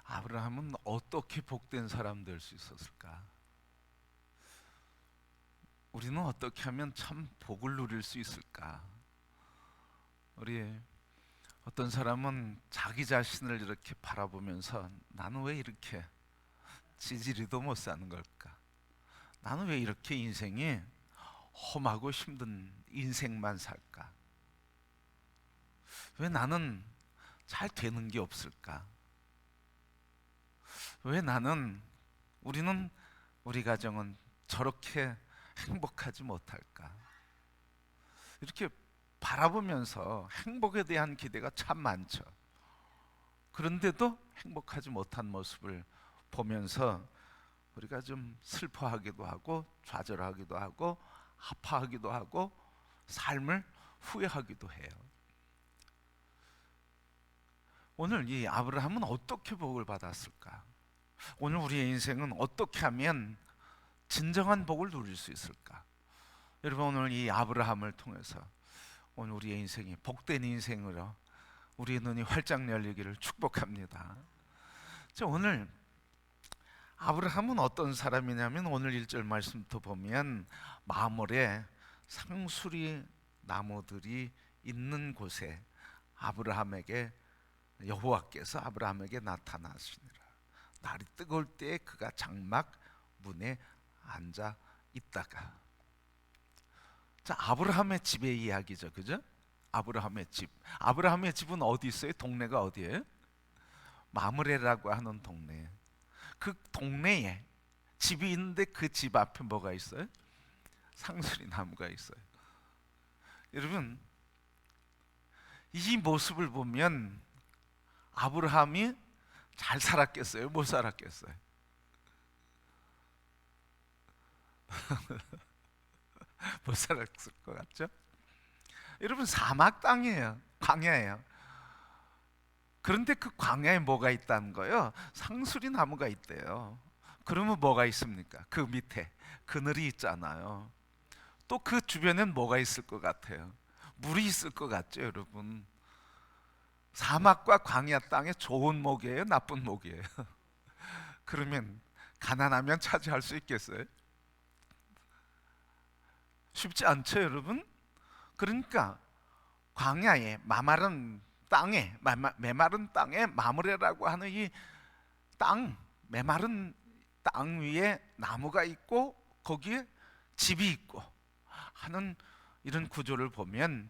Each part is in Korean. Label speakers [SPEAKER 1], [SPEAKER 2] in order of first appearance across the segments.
[SPEAKER 1] 아브라함은 어떻게 복된 사람 될 수 있었을까? 우리는 어떻게 하면 참 복을 누릴 수 있을까? 우리 어떤 사람은 자기 자신을 이렇게 바라보면서 나는 왜 이렇게 지지리도 못 사는 걸까? 나는 왜 이렇게 인생이 험하고 힘든 인생만 살까? 왜 나는 잘 되는 게 없을까? 왜 우리 가정은 저렇게 행복하지 못할까? 이렇게 바라보면서 행복에 대한 기대가 참 많죠. 그런데도 행복하지 못한 모습을 보면서 우리가 좀 슬퍼하기도 하고 좌절하기도 하고 아파하기도 하고 삶을 후회하기도 해요. 오늘 이 아브라함은 어떻게 복을 받았을까? 오늘 우리의 인생은 어떻게 하면 진정한 복을 누릴 수 있을까? 여러분, 오늘 이 아브라함을 통해서 오늘 우리의 인생이 복된 인생으로 우리의 눈이 활짝 열리기를 축복합니다. 자, 오늘 아브라함은 어떤 사람이냐면 오늘 1절 말씀부터 보면 마물에 상수리 나무들이 있는 곳에 아브라함에게 여호와께서 아브라함에게 나타나시니라. 날이 뜨거울 때 그가 장막 문에 앉아 있다가, 자, 아브라함의 집의 이야기죠, 그죠? 아브라함의 집. 아브라함의 집은 어디 있어요? 동네가 어디예요? 마므레라고 하는 동네. 그 동네에 집이 있는데 그 집 앞에 뭐가 있어요? 상수리 나무가 있어요. 여러분, 이 모습을 보면 아브라함이 잘 살았겠어요? 못 살았겠어요? 못 살았을 것 같죠? 여러분, 사막 땅이에요. 광야예요. 그런데 그 광야에 뭐가 있다는 거예요? 상수리 나무가 있대요. 그러면 뭐가 있습니까? 그 밑에 그늘이 있잖아요. 또 그 주변엔 뭐가 있을 것 같아요? 물이 있을 것 같죠, 여러분? 사막과 광야 땅에 좋은 목이에요, 나쁜 목이에요? 그러면 가난하면 차지할 수 있겠어요? 쉽지 않죠, 여러분? 그러니까 광야에 메마른 땅에 마므레라고 하는 이 메마른 땅 위에 나무가 있고 거기에 집이 있고 하는 이런 구조를 보면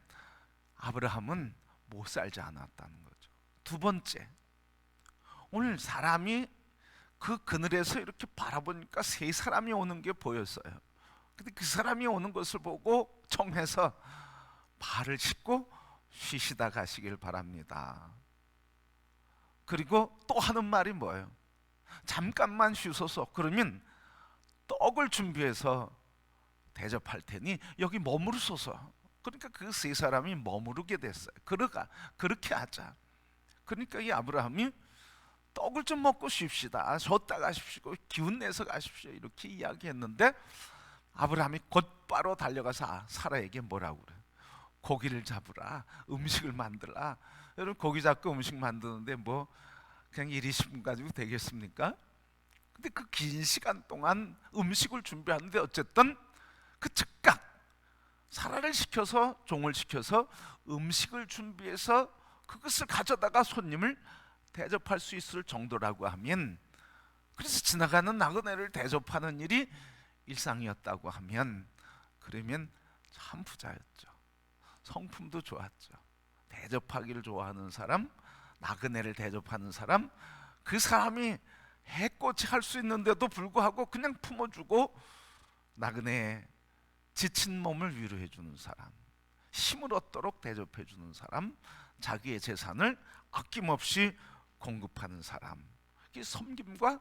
[SPEAKER 1] 아브라함은 못 살지 않았다는 거죠. 두 번째, 오늘 사람이 그 그늘에서 이렇게 바라보니까 세 사람이 오는 게 보였어요. 근데 그 사람이 오는 것을 보고 청해서 발을 씻고 쉬시다 가시길 바랍니다. 그리고 또 하는 말이 뭐예요? 잠깐만 쉬소서. 그러면 떡을 준비해서 대접할 테니 여기 머무르소서. 그러니까 그 세 사람이 머무르게 됐어요. 그렇게 하자. 그러니까 이 아브라함이 떡을 좀 먹고 쉽시다. 쉬었다 가십시오. 기운 내서 가십시오. 이렇게 이야기했는데 아브라함이 곧바로 달려가서 사라에게 뭐라고 그래요? 고기를 잡으라, 음식을 만들라. 여러분, 고기 잡고 음식 만드는데 뭐 그냥 1, 20분 가지고 되겠습니까? 근데 그 긴 시간 동안 음식을 준비하는데 어쨌든 그 즉각 사라를 시켜서, 종을 시켜서 음식을 준비해서 그것을 가져다가 손님을 대접할 수 있을 정도라고 하면, 그래서 지나가는 나그네를 대접하는 일이 일상이었다고 하면, 그러면 참 부자였죠. 성품도 좋았죠. 대접하기를 좋아하는 사람, 나그네를 대접하는 사람, 그 사람이 해코지 할 수 있는데도 불구하고 그냥 품어주고 나그네의 지친 몸을 위로해 주는 사람, 힘을 얻도록 대접해 주는 사람, 자기의 재산을 아낌없이 공급하는 사람, 섬김과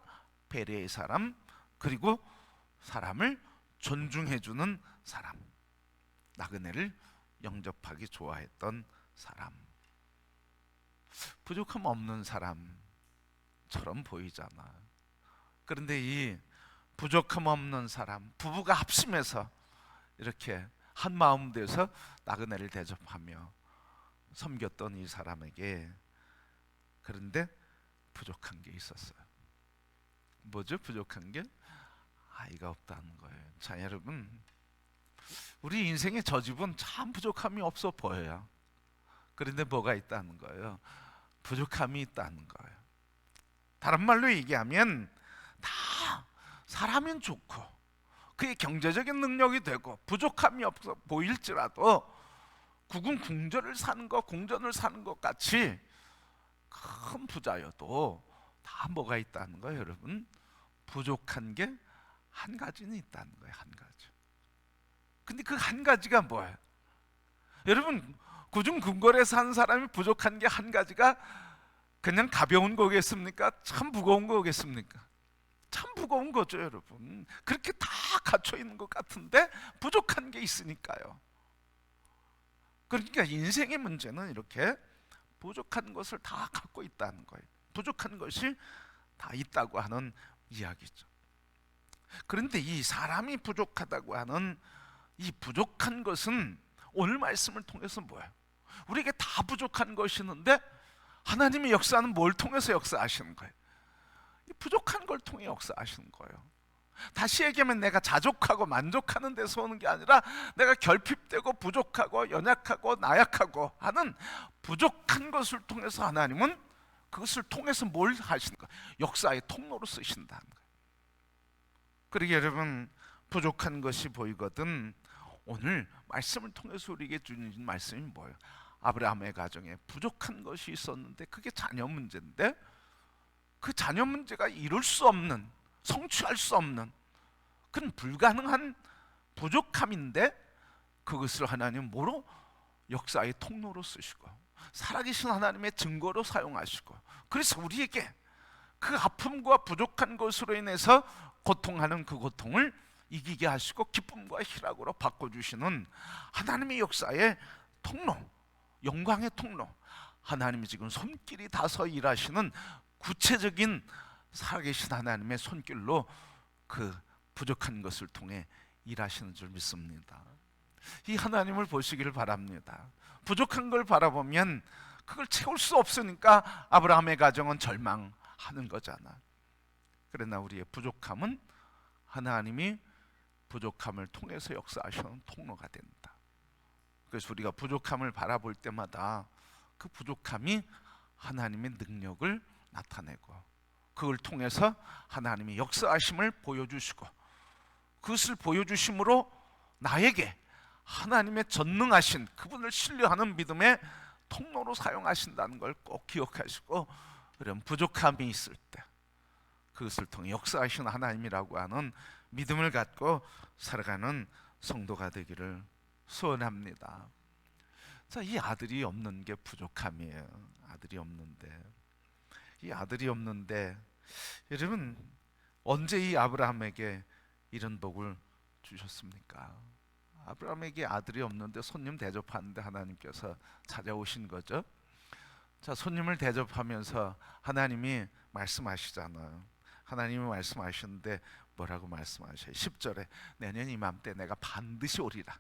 [SPEAKER 1] 배려의 사람, 그리고 사람을 존중해 주는 사람, 나그네를 영접하기 좋아했던 사람. 부족함 없는 사람처럼 보이잖아. 그런데 이 부족함 없는 사람, 부부가 합심해서 이렇게 한 마음 돼서 나그네를 대접하며 섬겼던 이 사람에게, 그런데 부족한 게 있었어요. 뭐죠? 부족한 게 아이가 없다는 거예요. 자, 여러분, 우리 인생의 저집은 참 부족함이 없어 보여요. 그런데 뭐가 있다는 거예요? 부족함이 있다는 거예요. 다른 말로 얘기하면 다 사람은 좋고 그의 경제적인 능력이 되고 부족함이 없어 보일지라도 궁전을 사는 것 같이 큰 부자여도 다 뭐가 있다는 거예요, 여러분? 부족한 게 한 가지는 있다는 거예요, 한 가지. 근데 그 한 가지가 뭐예요? 여러분, 구중궁궐에 산 사람이 부족한 게 한 가지가 그냥 가벼운 거겠습니까? 참 무거운 거겠습니까? 참 무거운 거죠, 여러분. 그렇게 다 갖춰 있는 것 같은데 부족한 게 있으니까요. 그러니까 인생의 문제는 이렇게 부족한 것을 다 갖고 있다는 거예요. 부족한 것이 다 있다고 하는 이야기죠. 그런데 이 사람이 부족하다고 하는 이 부족한 것은 오늘 말씀을 통해서 뭐예요? 우리에게 다 부족한 것이 있는데 하나님의 역사는 뭘 통해서 역사하시는 거예요? 이 부족한 걸 통해 역사하시는 거예요. 다시 얘기하면 내가 자족하고 만족하는 데서 오는 게 아니라 내가 결핍되고 부족하고 연약하고 나약하고 하는 부족한 것을 통해서 하나님은 그것을 통해서 뭘 하시는 거예요? 역사의 통로로 쓰신다는 거예요. 그러게 여러분, 부족한 것이 보이거든 오늘 말씀을 통해서 우리에게 주는 말씀이 뭐예요? 아브라함의 가정에 부족한 것이 있었는데 그게 자녀 문제인데 그 자녀 문제가 이룰 수 없는, 성취할 수 없는 그건 불가능한 부족함인데 그것을 하나님 뭐로? 역사의 통로로 쓰시고 살아계신 하나님의 증거로 사용하시고 그래서 우리에게 그 아픔과 부족한 것으로 인해서 고통하는 그 고통을 이기게 하시고 기쁨과 희락으로 바꿔주시는 하나님의 역사의 통로, 영광의 통로, 하나님이 지금 손길이 닿아서 일하시는 구체적인 살아계신 하나님의 손길로 그 부족한 것을 통해 일하시는 줄 믿습니다. 이 하나님을 보시기를 바랍니다. 부족한 걸 바라보면 그걸 채울 수 없으니까 아브라함의 가정은 절망하는 거잖아. 그러나 우리의 부족함은 하나님이 부족함을 통해서 역사하시는 통로가 된다. 그래서 우리가 부족함을 바라볼 때마다 그 부족함이 하나님의 능력을 나타내고 그걸 통해서 하나님의 역사하심을 보여주시고 그것을 보여주심으로 나에게 하나님의 전능하신 그분을 신뢰하는 믿음의 통로로 사용하신다는 걸 꼭 기억하시고 그런 부족함이 있을 때 그것을 통해 역사하신 하나님이라고 하는 믿음을 갖고 살아가는 성도가 되기를 소원합니다. 자, 이 아들이 없는 게 부족함이에요. 아들이 없는데 이 아들이 없는데 여러분 언제 이 아브라함에게 이런 복을 주셨습니까? 아브라함에게 아들이 없는데 손님 대접하는데 하나님께서 찾아오신 거죠. 자, 손님을 대접하면서 하나님이 말씀하시잖아요. 하나님이 말씀하시는데 뭐라고 말씀하셔요? 10절에 내년 이맘때 내가 반드시 오리라.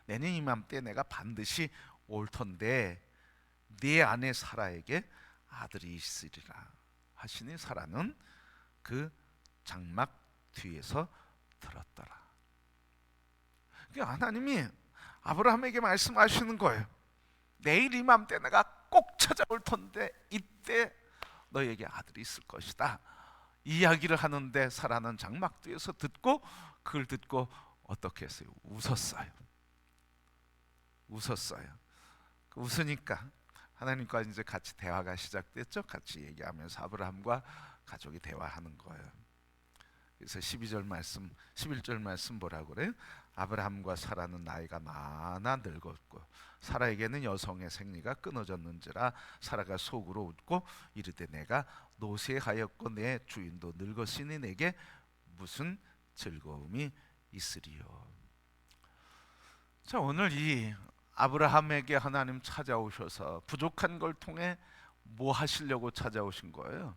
[SPEAKER 1] 내년 이맘때 내가 반드시 올 텐데 네 아내 사라에게 아들이 있으리라 하시니 사라는 그 장막 뒤에서 들었더라. 그러니까 하나님이 아브라함에게 말씀하시는 거예요. 내일 이맘때 내가 꼭 찾아올 텐데 이때 너에게 아들이 있을 것이다. 이야기를 하는데 사라는 장막 뒤에서 듣고 그걸 듣고 어떻게 했어요? 웃었어요. 웃으니까 하나님과 이제 같이 대화가 시작됐죠. 같이 얘기하면서 아브라함과 가족이 대화하는 거예요. 그래서 12절 말씀, 11절 말씀 뭐라고 그래요? 아브라함과 사라는 나이가 많아 늙었고 사라에게는 여성의 생리가 끊어졌는지라 사라가 속으로 웃고 이르되 내가 노쇠하였고 내 주인도 늙었으니 내게 무슨 즐거움이 있으리요. 자, 오늘 이 아브라함에게 하나님 찾아오셔서 부족한 걸 통해 뭐 하시려고 찾아오신 거예요?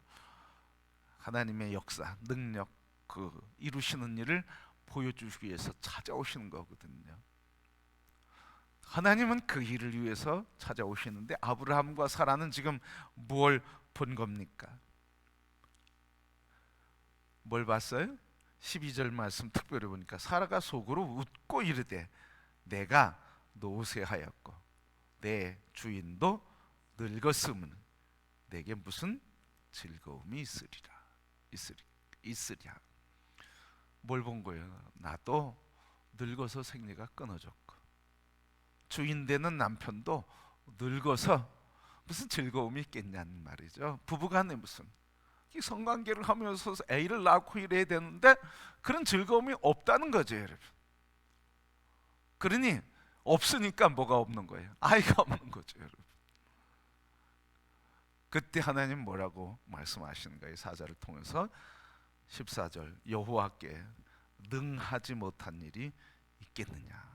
[SPEAKER 1] 하나님의 역사, 능력, 그 이루시는 일을 보여주기 위해서 찾아오시는 거거든요. 하나님은 그 일을 위해서 찾아오시는데 아브라함과 사라는 지금 뭘 본 겁니까? 뭘 봤어요? 12절 말씀 특별히 보니까 사라가 속으로 웃고 이르되 내가 노쇠하였고 내 주인도 늙었음은 내게 무슨 즐거움이 있으랴. 뭘 본 거예요? 나도 늙어서 생리가 끊어졌고 주인 되는 남편도 늙어서 무슨 즐거움이 있겠냐는 말이죠. 부부간에 무슨 이 성관계를 하면서 애를 낳고 이래야 되는데 그런 즐거움이 없다는 거죠, 여러분. 그러니 없으니까 뭐가 없는 거예요? 아이가 없는 거죠, 여러분. 그때 하나님 뭐라고 말씀하시는 거예요? 사자를 통해서 14절 여호와께 능하지 못한 일이 있겠느냐?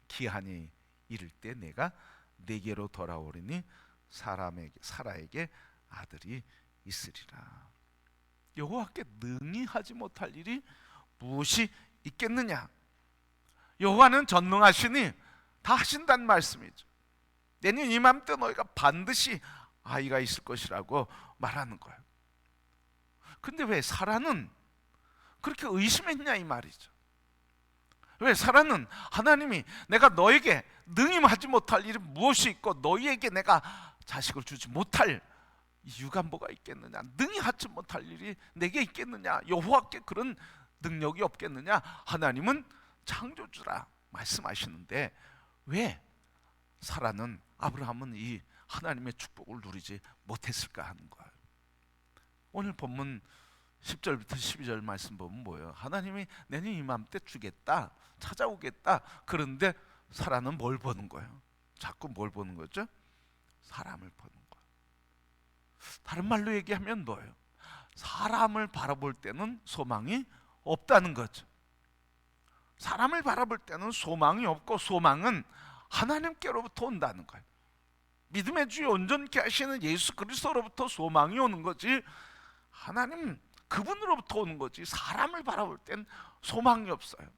[SPEAKER 1] 기한이 이를 때 내가 내게로 돌아오리니 사라에게 아들이 있으리라. 여호와께 능히 하지 못할 일이 무엇이 있겠느냐? 여호와는 전능하시니 다 하신다는 말씀이죠. 내년 이맘때 너희가 반드시 아이가 있을 것이라고 말하는 거예요. 근데 왜 사라는 그렇게 의심했냐 이 말이죠. 왜 사라는 하나님이 내가 너에게 능히 하지 못할 일이 무엇이 있고 너희에게 내가 자식을 주지 못할 이유가 뭐가 있겠느냐? 능히 하지 못할 일이 내게 있겠느냐? 여호와께 그런 능력이 없겠느냐? 하나님은 창조주라 말씀하시는데 왜 사라는 아브라함은 이 하나님의 축복을 누리지 못했을까 하는 거예요. 오늘 본문 10절부터 12절 말씀 보면 뭐예요? 하나님이 내년 이맘때 주겠다, 찾아오겠다. 그런데 사라는 뭘 보는 거예요? 자꾸 뭘 보는 거죠? 사람을 보는 거예요. 다른 말로 얘기하면 뭐예요? 사람을 바라볼 때는 소망이 없다는 거죠. 사람을 바라볼 때는 소망이 없고 소망은 하나님께로부터 온다는 거예요. 믿음의 주에 온전케 하시는 예수 그리스도로부터 소망이 오는 거지 하나님 그분으로부터 오는 거지 사람을 바라볼 땐 소망이 없어요.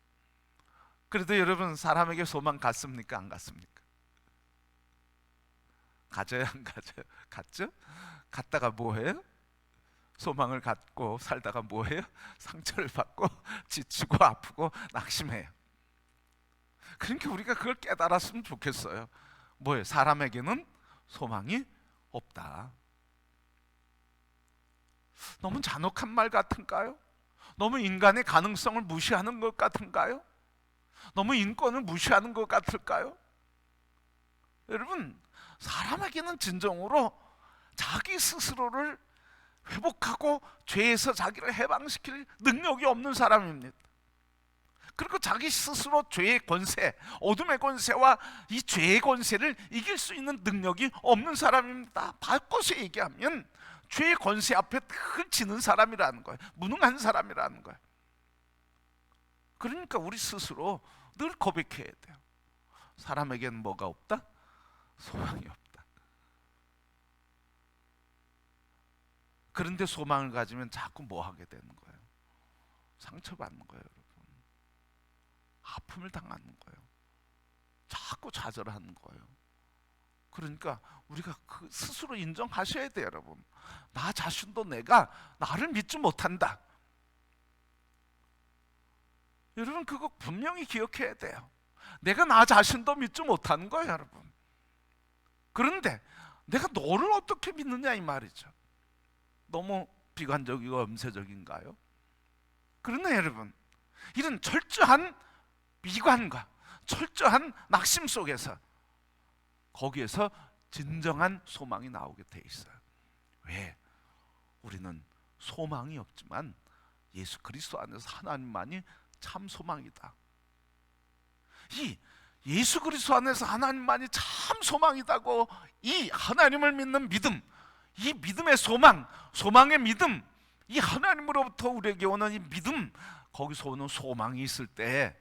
[SPEAKER 1] 그래도 여러분 사람에게 소망 갖습니까? 안 갖습니까? 가져요? 안 가져요? 갖죠? 갖다가 뭐해요? 소망을 갖고 살다가 뭐해요? 상처를 받고 지치고 아프고 낙심해요. 그러니까 우리가 그걸 깨달았으면 좋겠어요. 뭐예요? 사람에게는 소망이 없다. 너무 잔혹한 말 같은가요? 너무 인간의 가능성을 무시하는 것 같은가요? 너무 인권을 무시하는 것 같을까요? 여러분, 사람에게는 진정으로 자기 스스로를 회복하고 죄에서 자기를 해방시킬 능력이 없는 사람입니다. 그리고 자기 스스로 죄의 권세, 어둠의 권세와 이 죄의 권세를 이길 수 있는 능력이 없는 사람입니다. 바꿔서 얘기하면 죄의 권세 앞에 늘 지는 사람이라는 거예요. 무능한 사람이라는 거예요. 그러니까 우리 스스로 늘 고백해야 돼요. 사람에게는 뭐가 없다? 소망이 없다. 그런데 소망을 가지면 자꾸 뭐 하게 되는 거예요? 상처받는 거예요, 여러분. 아픔을 당하는 거예요. 자꾸 좌절하는 거예요. 그러니까 우리가 그 스스로 인정하셔야 돼요, 여러분. 나 자신도 내가 나를 믿지 못한다. 여러분 그거 분명히 기억해야 돼요. 내가 나 자신도 믿지 못하는 거예요, 여러분. 그런데 내가 너를 어떻게 믿느냐 이 말이죠. 너무 비관적이고 엄세적인가요? 그러나 여러분 이런 철저한 미관과 철저한 낙심 속에서 거기에서 진정한 소망이 나오게 돼 있어요. 왜? 우리는 소망이 없지만 예수 그리스도 안에서 하나님만이 참 소망이다. 이 예수 그리스도 안에서 하나님만이 참 소망이다고 이 하나님을 믿는 믿음, 이 믿음의 소망, 소망의 믿음, 이 하나님으로부터 우리에게 오는 이 믿음, 거기서 오는 소망이 있을 때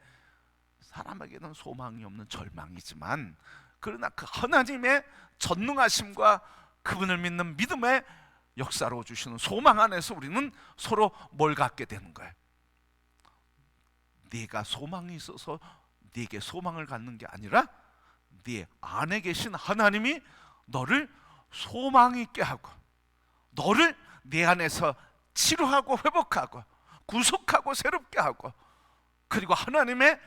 [SPEAKER 1] 사람에게는 소망이 없는 절망이지만 그러나 그 하나님의 전능하심과 그분을 믿는 믿음의 역사로 주시는 소망 안에서 우리는 서로 뭘 갖게 되는 거예요? 네가 소망이 있어서 네게 소망을 갖는 게 아니라 네 안에 계신 하나님이 너를 소망 있게 하고 너를 내 안에서 치료하고 회복하고 구속하고 새롭게 하고, 그리고 하나님의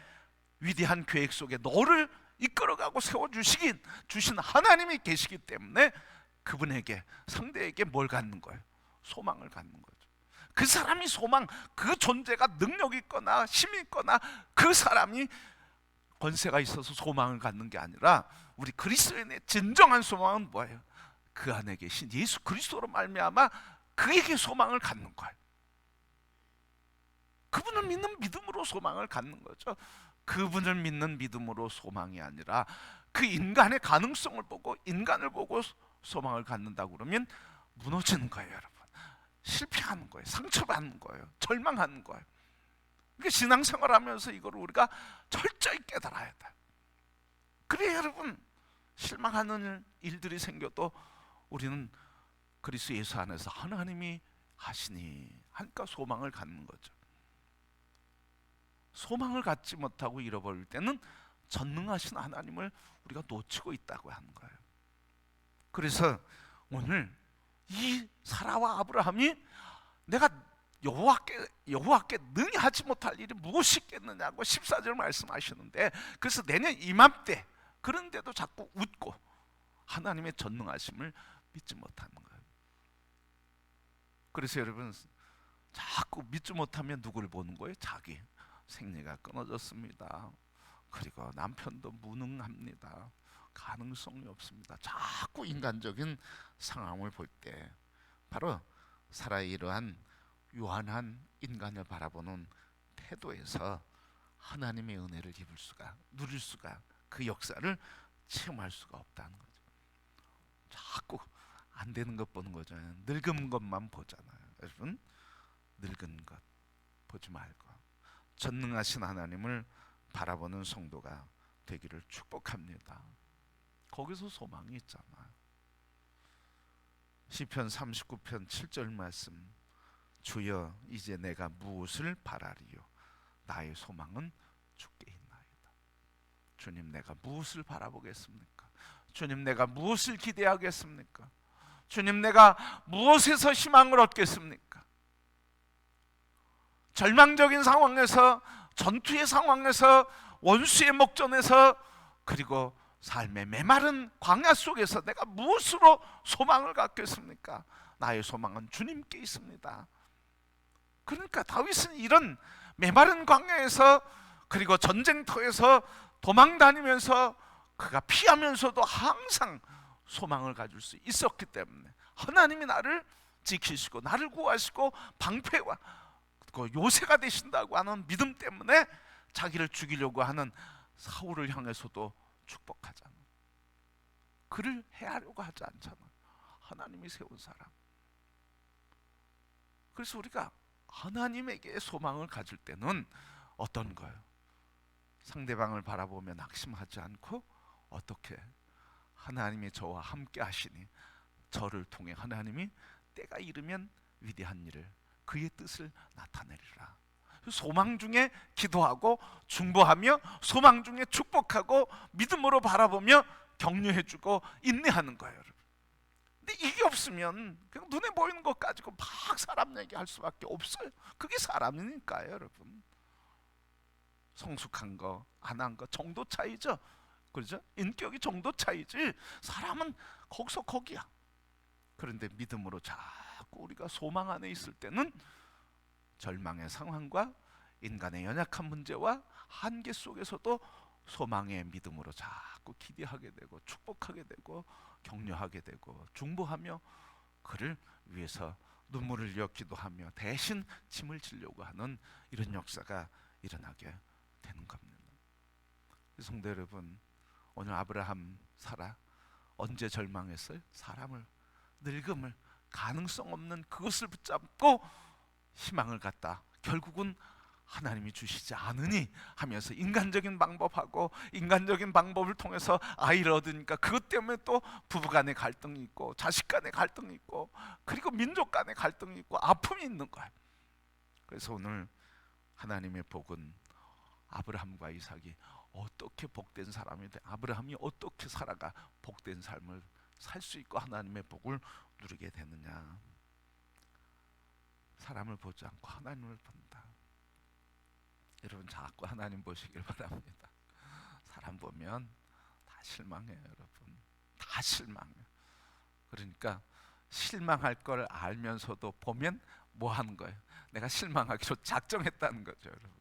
[SPEAKER 1] 위대한 계획 속에 너를 이끌어가고 주신 하나님이 계시기 때문에 그분에게, 상대에게 뭘 갖는 거예요? 소망을 갖는 거죠. 그 사람이 소망, 그 존재가 능력 있거나 힘 있거나 그 사람이 권세가 있어서 소망을 갖는 게 아니라, 우리 그리스도인의 진정한 소망은 뭐예요? 그 안에 계신 예수 그리스도로 말미암아 그에게 소망을 갖는 거예요. 그분을 믿는 믿음으로 소망을 갖는 거죠. 그분을 믿는 믿음으로 소망이 아니라 그 인간의 가능성을 보고, 인간을 보고 소망을 갖는다고 그러면 무너지는 거예요, 여러분. 실패하는 거예요. 상처받는 거예요. 절망하는 거예요. 그러니까 신앙생활하면서 이걸 우리가 철저히 깨달아야 돼. 그래야 여러분, 실망하는 일들이 생겨도 우리는 그리스도 예수 안에서 하나님이 하시니 하니까 소망을 갖는 거죠. 소망을 갖지 못하고 잃어버릴 때는 전능하신 하나님을 우리가 놓치고 있다고 하는 거예요. 그래서 오늘 이 사라와 아브라함이 내가 여호와께 능히 하지 못할 일이 무엇이 있겠느냐고 14절 말씀하시는데, 그래서 내년 이맘때 그런데도 자꾸 웃고 하나님의 전능하심을 믿지 못하는 거예요. 그래서 여러분, 자꾸 믿지 못하면 누구를 보는 거예요? 자기 생리가 끊어졌습니다. 그리고 남편도 무능합니다. 가능성이 없습니다. 자꾸 인간적인 상황을 볼 때 바로 사라의 이러한 유한한 인간을 바라보는 태도에서 하나님의 은혜를 누릴 수가, 그 역사를 체험할 수가 없다는 거죠. 자꾸 안 되는 것 보는 거죠. 늙은 것만 보잖아요. 여러분, 늙은 것 보지 말고 전능하신 하나님을 바라보는 성도가 되기를 축복합니다. 거기서 소망이 있잖아요. 시편 39편 7절 말씀, 주여 이제 내가 무엇을 바라리요? 나의 소망은 주께 있나이다. 주님, 내가 무엇을 바라보겠습니까? 주님, 내가 무엇을 기대하겠습니까? 주님, 내가 무엇에서 희망을 얻겠습니까? 절망적인 상황에서, 전투의 상황에서, 원수의 목전에서, 그리고 삶의 메마른 광야 속에서 내가 무엇으로 소망을 갖겠습니까? 나의 소망은 주님께 있습니다. 그러니까 다윗은 이런 메마른 광야에서, 그리고 전쟁터에서 도망다니면서 그가 피하면서도 항상 소망을 가질 수 있었기 때문에, 하나님이 나를 지키시고 나를 구하시고 방패와 요새가 되신다고 하는 믿음 때문에 자기를 죽이려고 하는 사울을 향해서도 축복하잖아. 그를 해하려고 하지 않잖아. 하나님이 세운 사람. 그래서 우리가 하나님에게 소망을 가질 때는 어떤 거예요? 상대방을 바라보며 낙심하지 않고, 어떻게 하나님이 저와 함께 하시니 저를 통해 하나님이 때가 이르면 위대한 일을, 그의 뜻을 나타내리라. 소망 중에 기도하고 중보하며, 소망 중에 축복하고 믿음으로 바라보며 격려해주고 인내하는 거예요, 여러분. 근데 이게 없으면 그냥 눈에 보이는 것 가지고 막 사람 얘기할 수밖에 없어요. 그게 사람이니까요, 여러분. 성숙한 거, 안 한 거 정도 차이죠. 그렇죠? 인격이 정도 차이지 사람은 거기서 거기야. 그런데 믿음으로 자꾸 우리가 소망 안에 있을 때는 절망의 상황과 인간의 연약한 문제와 한계 속에서도 소망의 믿음으로 자꾸 기대하게 되고, 축복하게 되고, 격려하게 되고, 중보하며 그를 위해서 눈물을 흘려 기도하며 대신 짐을 지려고 하는 이런 역사가 일어나게 되는 겁니다. 성도 여러분, 오늘 아브라함, 사라 언제 절망했어요? 사람을, 늙음을, 가능성 없는 그것을 붙잡고 희망을 갖다 결국은 하나님이 주시지 않으니 하면서 인간적인 방법하고, 인간적인 방법을 통해서 아이를 얻으니까 그것 때문에 또 부부간의 갈등이 있고, 자식간의 갈등이 있고, 그리고 민족 간의 갈등이 있고, 아픔이 있는 거예요. 그래서 오늘 하나님의 복은 아브라함과 이삭이 어떻게 복된 사람이 돼, 아브라함이 어떻게 살아가 복된 삶을 살 수 있고 하나님의 복을 누리게 되느냐. 사람을 보지 않고 하나님을 본다. 여러분 자꾸 하나님 보시길 바랍니다. 사람 보면 다 실망해요, 여러분. 다 실망해요. 그러니까 실망할 걸 알면서도 보면 뭐 하는 거예요? 내가 실망하기로 작정했다는 거죠, 여러분.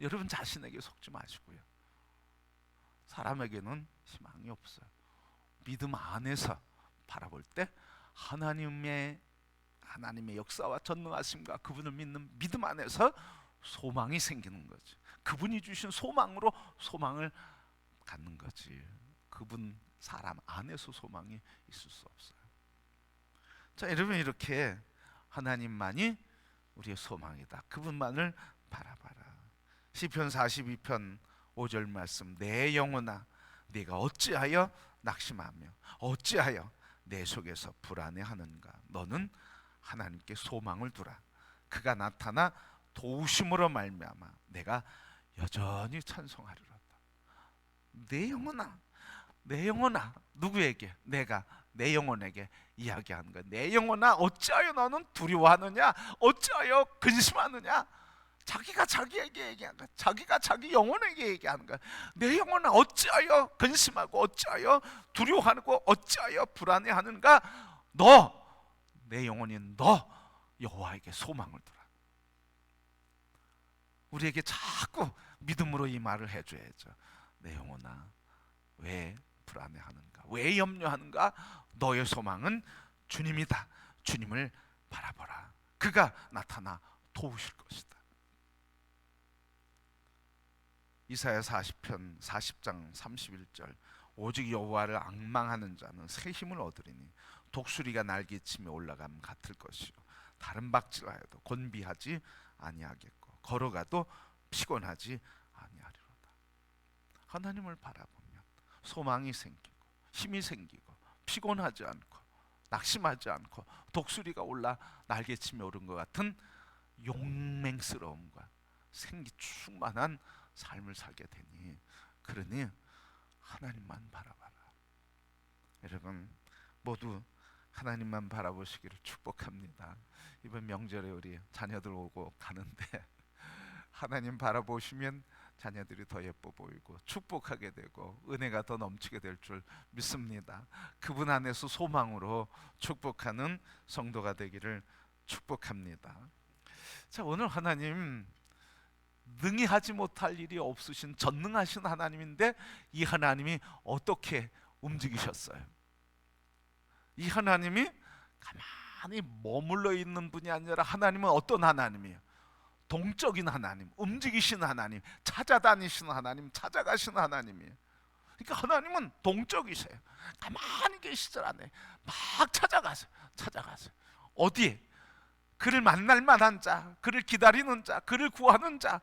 [SPEAKER 1] 여러분 자신에게 속지 마시고요. 사람에게는 희망이 없어요. 믿음 안에서 바라볼 때 하나님의 역사와 전능하심과 그분을 믿는 믿음 안에서 소망이 생기는 거죠. 그분이 주신 소망으로 소망을 갖는 거지. 그분 사람 안에서 소망이 있을 수 없어요. 자, 여러분 이렇게 하나님만이 우리의 소망이다. 그분만을 바라봐라. 시편 42편 5절 말씀, 내 영혼아 네가 어찌하여 낙심하며 어찌하여 내 속에서 불안해하는가. 너는 하나님께 소망을 두라. 그가 나타나 도우심으로 말미암아 내가 여전히 찬송하리로다. 내 영혼아, 내 영혼아. 누구에게? 내가 내 영혼에게 이야기하는 거야. 내 영혼아 어찌하여 너는 두려워하느냐, 어찌하여 근심하느냐. 자기가 자기에게 얘기하는 거야. 자기가 자기 영혼에게 얘기하는 거야. 내 영혼아 어찌하여 근심하고 어찌하여 두려워하고 어찌하여 불안해하는가. 너, 내 영혼이 너 여호와에게 소망을 두라. 우리에게 자꾸 믿음으로 이 말을 해줘야죠. 내 영혼아 왜 불안해하는가, 왜 염려하는가. 너의 소망은 주님이다. 주님을 바라보라. 그가 나타나 도우실 것이다. 이사야 40편 40장 31절, 오직 여호와를 앙망하는 자는 새 힘을 얻으리니 독수리가 날개치며 올라가면 같을 것이요 다른 박질하여도 곤비하지 아니하겠고 걸어가도 피곤하지 아니하리로다. 하나님을 바라보면 소망이 생기고 힘이 생기고 피곤하지 않고 낙심하지 않고 독수리가 올라 날개치며 오른 것 같은 용맹스러움과 생기 충만한 삶을 살게 되니, 그러니 하나님만 바라봐라. 여러분 모두 하나님만 바라보시기를 축복합니다. 이번 명절에 우리 자녀들 오고 가는데 하나님 바라보시면 자녀들이 더 예뻐 보이고 축복하게 되고 은혜가 더 넘치게 될 줄 믿습니다. 그분 안에서 소망으로 축복하는 성도가 되기를 축복합니다. 자, 오늘 하나님 능히 하지 못할 일이 없으신 전능하신 하나님인데 이 하나님이 어떻게 움직이셨어요? 이 하나님이 가만히 머물러 있는 분이 아니라 하나님은 어떤 하나님이에요? 동적인 하나님, 움직이시는 하나님, 찾아다니시는 하나님, 찾아가시는 하나님이에요. 그러니까 하나님은 동적이세요. 가만히 계시질 않아요. 막 찾아가세요. 어디에? 그를 만날 만한 자, 그를 기다리는 자, 그를 구하는 자.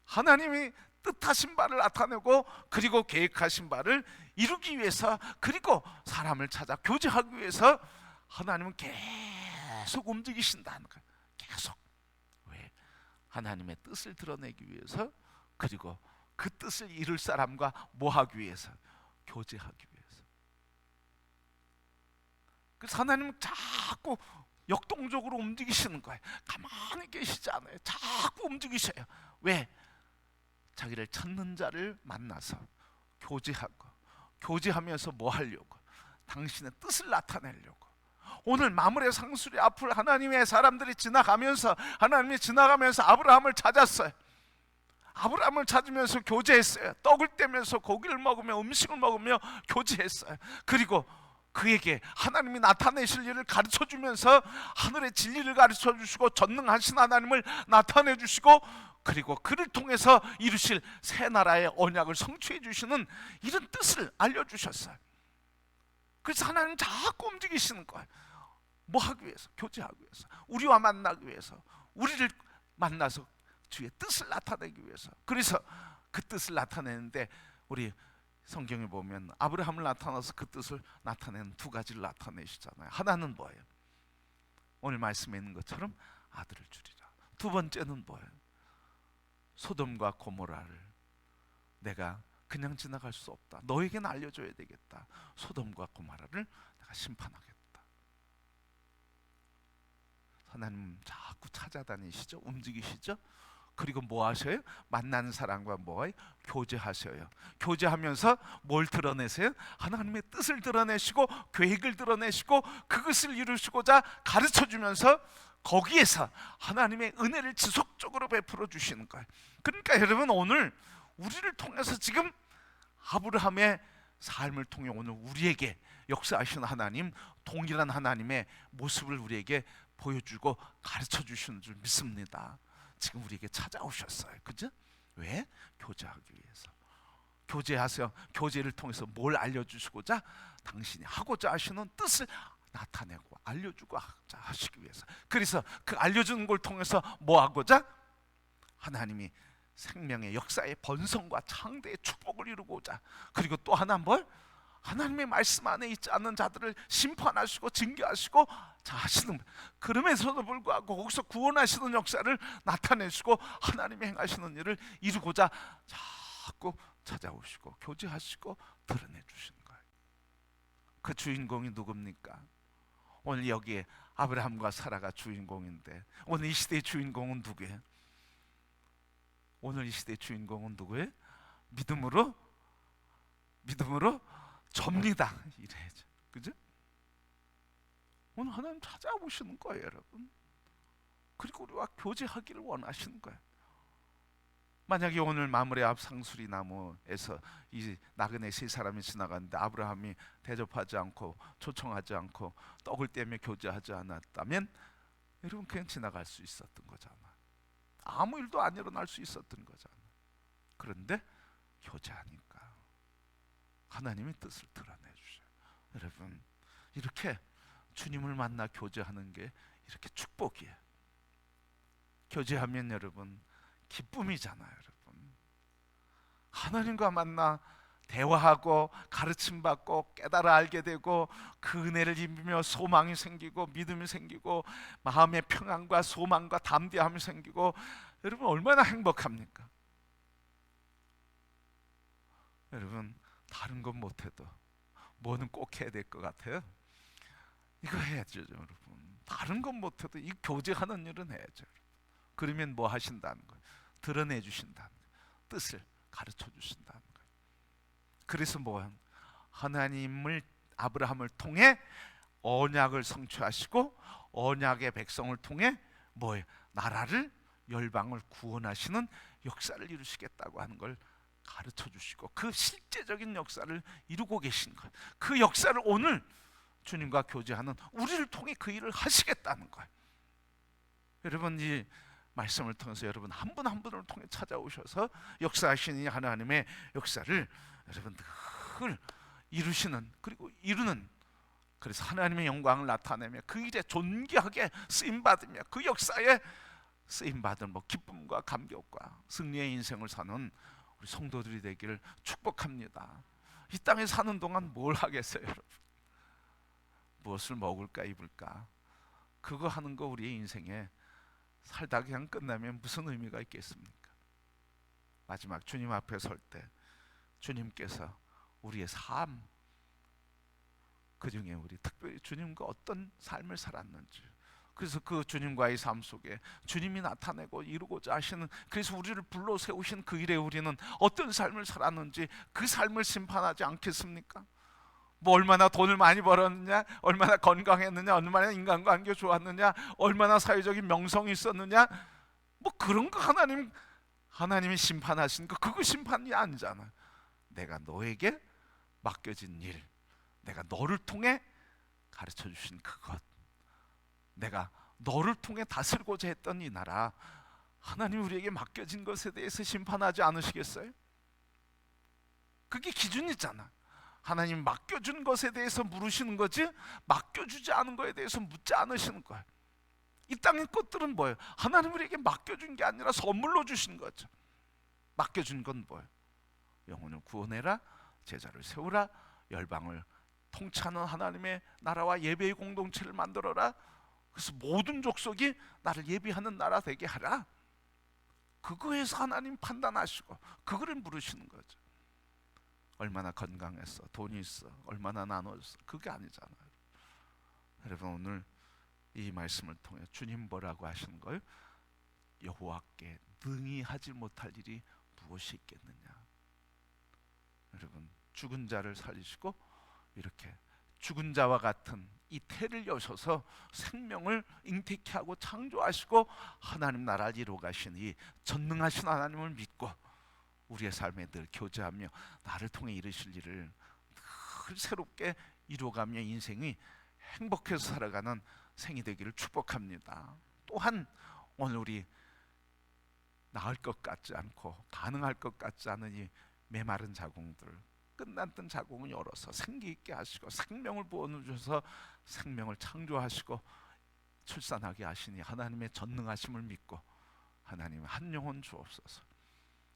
[SPEAKER 1] 하나님이 뜻하신 바를 나타내고 그리고 계획하신 바를 이루기 위해서, 그리고 사람을 찾아 교제하기 위해서 하나님은 계속 움직이신다는 거예요. 계속. 왜? 하나님의 뜻을 드러내기 위해서, 그리고 그 뜻을 이룰 사람과 뭐 하기 위해서? 교제하기 위해서. 그래서 하나님은 자꾸 역동적으로 움직이시는 거예요. 가만히 계시지 않아요. 자꾸 움직이셔요. 왜? 자기를 찾는 자를 만나서 교제하고, 교제하면서 뭐 하려고? 당신의 뜻을 나타내려고. 오늘 마물의 상수리 앞을 하나님의 사람들이 지나가면서, 하나님이 지나가면서 아브라함을 찾았어요. 아브라함을 찾으면서 교제했어요. 떡을 떼면서 고기를 먹으며 음식을 먹으며 교제했어요. 그리고 그에게 하나님이 나타내실 일을 가르쳐 주면서 하늘의 진리를 가르쳐 주시고 전능하신 하나님을 나타내 주시고, 그리고 그를 통해서 이루실 새 나라의 언약을 성취해 주시는 이런 뜻을 알려주셨어요. 그래서 하나님 자꾸 움직이시는 거예요. 뭐 하기 위해서? 교제하기 위해서, 우리와 만나기 위해서, 우리를 만나서 주의 뜻을 나타내기 위해서. 그래서 그 뜻을 나타내는데 우리 성경에 보면 아브라함을 나타나서 그 뜻을 나타내는 두 가지를 나타내시잖아요. 하나는 뭐예요? 오늘 말씀에 있는 것처럼 아들을 주리라. 두 번째는 뭐예요? 소돔과 고모라를 내가 그냥 지나갈 수 없다. 너에게는 알려줘야 되겠다. 소돔과 고모라를 내가 심판하겠다. 하나님 자꾸 찾아다니시죠. 움직이시죠. 그리고 뭐 하셔요? 만나는 사람과 뭐 교제하셔요. 교제하면서 뭘 드러내세요? 하나님의 뜻을 드러내시고 계획을 드러내시고 그것을 이루시고자 가르쳐주면서 거기에서 하나님의 은혜를 지속적으로 베풀어 주시는 거예요. 그러니까 여러분, 오늘 우리를 통해서 지금 아브라함의 삶을 통해 오늘 우리에게 역사하시는 하나님, 동일한 하나님의 모습을 우리에게 보여주고 가르쳐 주시는 줄 믿습니다. 지금 우리에게 찾아오셨어요. 그죠? 왜? 교제하기 위해서. 교제하세요. 교제를 통해서 뭘 알려주시고자? 당신이 하고자 하시는 뜻을 나타내고 알려주고 하시기 위해서. 그래서 그 알려주는 걸 통해서 뭐 하고자? 하나님이 생명의 역사의 번성과 창대의 축복을 이루고자. 그리고 또 하나 뭘? 하나님의 말씀 안에 있지 않는 자들을 심판하시고 징계하시고 자 하시는, 그러면서도 불구하고 거기서 구원하시는 역사를 나타내시고 하나님이 행하시는 일을 이루고자 자꾸 찾아오시고 교제하시고 드러내 주시는 거예요. 그 주인공이 누굽니까? 오늘 여기에 아브라함과 사라가 주인공인데 오늘 이 시대의 주인공은 누구예요? 오늘 이 시대의 주인공은 누구예요? 믿음으로 접니다. 이래야죠. 그죠? 오늘 하나님 찾아오시는 거예요, 여러분. 그리고 우리와 교제하기를 원하시는 거예요. 만약에 오늘 마므레 앞 상수리 나무에서 이 나그네 세 사람이 지나갔는데 아브라함이 대접하지 않고 초청하지 않고 떡을 떼며 교제하지 않았다면 여러분 그냥 지나갈 수 있었던 거잖아. 아무 일도 안 일어날 수 있었던 거잖아. 그런데 교제하니까 하나님의 뜻을 드러내 주셔요. 여러분, 이렇게 주님을 만나 교제하는 게 이렇게 축복이에요. 교제하면 여러분 기쁨이잖아요. 여러분, 하나님과 만나 대화하고 가르침받고 깨달아 알게 되고 그 은혜를 입으며 소망이 생기고 믿음이 생기고 마음의 평안과 소망과 담대함이 생기고 여러분 얼마나 행복합니까? 여러분, 다른 건 못해도 뭐는 꼭 해야 될 것 같아요. 이거 해야죠, 여러분. 다른 건 못해도 이 교제하는 일은 해야죠. 그러면 뭐 하신다는 거예요? 드러내 주신다는 거예요. 뜻을 가르쳐 주신다는 거예요. 그래서 뭐야? 하나님을 아브라함을 통해 언약을 성취하시고 언약의 백성을 통해 뭐예요? 나라를 열방을 구원하시는 역사를 이루시겠다고 하는 걸 가르쳐 주시고 그 실제적인 역사를 이루고 계신 거예요. 그 역사를 오늘 주님과 교제하는 우리를 통해 그 일을 하시겠다는 거예요. 여러분, 이 말씀을 통해서 여러분 한 분 한 분을 통해 찾아오셔서 역사하시는 하나님의 역사를 여러분 늘 이루시는, 그리고 이루는, 그래서 하나님의 영광을 나타내며 그 일에 존귀하게 쓰임받으며 그 역사에 쓰임받은 기쁨과 감격과 승리의 인생을 사는 우리 성도들이 되기를 축복합니다. 이 땅에 사는 동안 뭘 하겠어요, 여러분? 무엇을 먹을까 입을까? 그거 하는 거 우리의 인생에 살다 그냥 끝나면 무슨 의미가 있겠습니까? 마지막 주님 앞에 설 때 주님께서 우리의 삶, 그 중에 우리 특별히 주님과 어떤 삶을 살았는지, 그래서 그 주님과의 삶 속에 주님이 나타내고 이루고자 하시는, 그래서 우리를 불러 세우신 그 일에 우리는 어떤 삶을 살았는지 그 삶을 심판하지 않겠습니까? 뭐 얼마나 돈을 많이 벌었느냐, 얼마나 건강했느냐, 얼마나 인간관계 좋았느냐, 얼마나 사회적인 명성이 있었느냐, 뭐 그런 거 하나님이 심판하신 거, 그거 심판이 아니잖아. 내가 너에게 맡겨진 일, 내가 너를 통해 가르쳐 주신 그것, 내가 너를 통해 다스리고자 했던 이 나라, 하나님이 우리에게 맡겨진 것에 대해서 심판하지 않으시겠어요? 그게 기준이잖아. 하나님 맡겨준 것에 대해서 물으시는 거지 맡겨주지 않은 것에 대해서 묻지 않으시는 거예요. 이 땅의 것들은 뭐예요? 하나님 우리에게 맡겨준 게 아니라 선물로 주신 거죠. 맡겨준 건 뭐예요? 영혼을 구원해라, 제자를 세우라, 열방을 통치하는 하나님의 나라와 예배의 공동체를 만들어라. 그래서 모든 족속이 나를 예배하는 나라 되게 하라. 그거에서 하나님 판단하시고 그거를 물으시는 거죠. 얼마나 건강했어, 돈이 있어, 얼마나 나눠줬어, 그게 아니잖아요. 여러분, 오늘 이 말씀을 통해 주님 뭐라고 하시는 거예요? 여호와께 능히 하지 못할 일이 무엇이 있겠느냐. 여러분, 죽은 자를 살리시고 이렇게 죽은 자와 같은 이 태를 여셔서 생명을 잉태케 하고 창조하시고 하나님 나라를 이루어 가신 이 전능하신 하나님을 믿고 우리의 삶에 늘 교제하며 나를 통해 이루실 일을 늘 새롭게 이루어가며 인생이 행복해서 살아가는 생이 되기를 축복합니다. 또한 오늘 우리 나을 것 같지 않고 가능할 것 같지 않은 이 메마른 자궁들, 끝났던 자궁을 열어서 생기 있게 하시고 생명을 부어주셔서 생명을 창조하시고 출산하게 하시니 하나님의 전능하심을 믿고 하나님 한 영혼 주옵소서.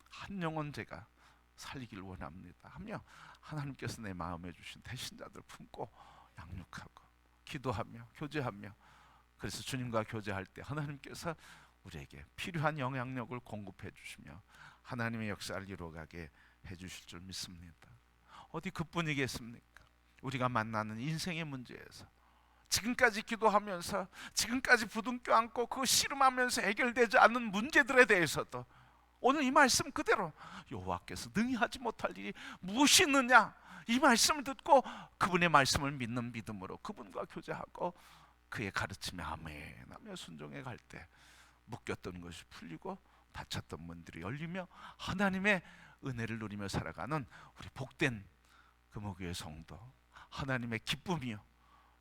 [SPEAKER 1] 한 영혼 제가 살리길 원합니다 하며 하나님께서 내 마음에 주신 대신자들 품고 양육하고 기도하며 교제하며, 그래서 주님과 교제할 때 하나님께서 우리에게 필요한 영향력을 공급해 주시며 하나님의 역사를 이루어가게 해 주실 줄 믿습니다. 어디 그뿐이겠습니까? 우리가 만나는 인생의 문제에서 지금까지 기도하면서 지금까지 부둥켜 안고 그 씨름하면서 해결되지 않는 문제들에 대해서도 오늘 이 말씀 그대로 여호와께서 능히 하지 못할 일이 무엇이 있느냐, 이 말씀을 듣고 그분의 말씀을 믿는 믿음으로 그분과 교제하고 그의 가르침에 아멘하며 순종해 갈 때 묶였던 것이 풀리고 닫혔던 문들이 열리며 하나님의 은혜를 누리며 살아가는 우리 복된 금호교회 성도, 하나님의 기쁨이요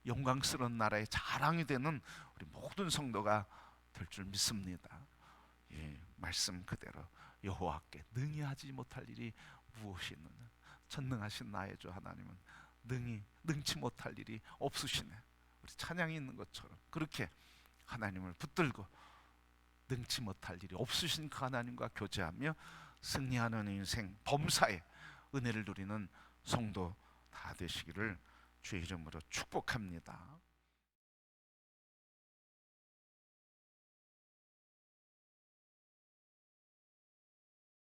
[SPEAKER 1] 영광스러운 나라의 자랑이 되는 우리 모든 성도가 될 줄 믿습니다. 예, 말씀 그대로 여호와께 능히 하지 못할 일이 무엇이 있느냐. 전능하신 나의 주 하나님은 능치 못할 일이 없으시네. 우리 찬양이 있는 것처럼 그렇게 하나님을 붙들고 능치 못할 일이 없으신 그 하나님과 교제하며 승리하는 인생, 범사에 은혜를 누리는 성도 다 되시기를 주의 이름으로 축복합니다.